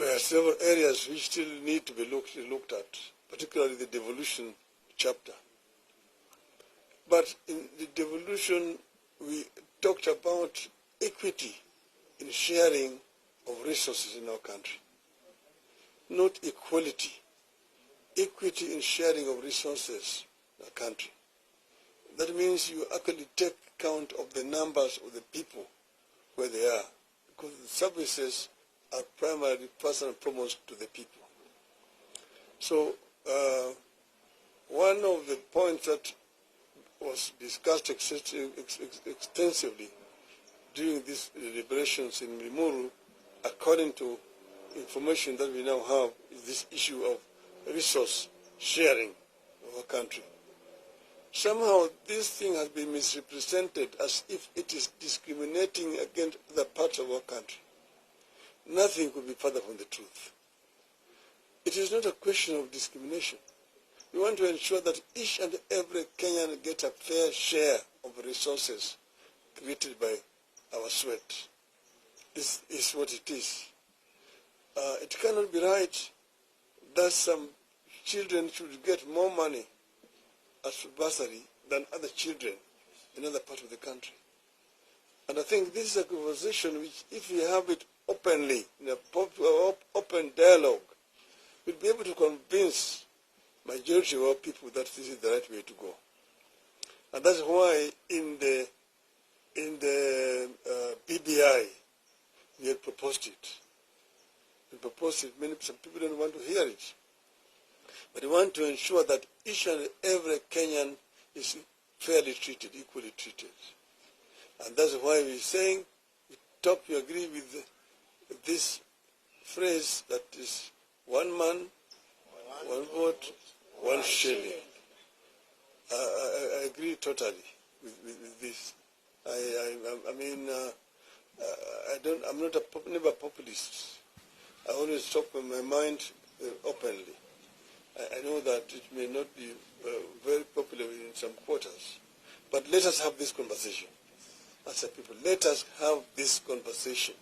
There are several areas which still need to be looked at, particularly the devolution chapter. But in the devolution, we talked about equity in sharing of resources in our country, not equality. Equity in sharing of resources in our country. That means you actually take count of the numbers of the people where they are, because the services are primarily first and foremost to the people. So one of the points that was discussed extensively during these deliberations in Limuru, according to information that we now have, is this issue of resource sharing of our country. Somehow this thing has been misrepresented as if it is discriminating against other parts of our country. Nothing could be further from the truth. It is not a question of discrimination. We want to ensure that each and every Kenyan gets a fair share of resources created by our sweat. This is what it is. It cannot be right that some children should get more money as bursary than other children in other parts of the country. And I think this is a conversation which, if we have it openly, in a open dialogue, we'll be able to convince majority of our people that this is the right way to go. And that's why in the BBI, we had proposed it. We proposed it, some people don't want to hear it. But we want to ensure that each and every Kenyan is fairly treated, equally treated. And that's why we're saying, we agree with this phrase that is one man, one vote, one shilling. I agree totally with this. I'm never a populist. I always talk with my mind openly. I know that it may not be very popular in some quarters, but let us have this conversation. As a people, let us have this conversation.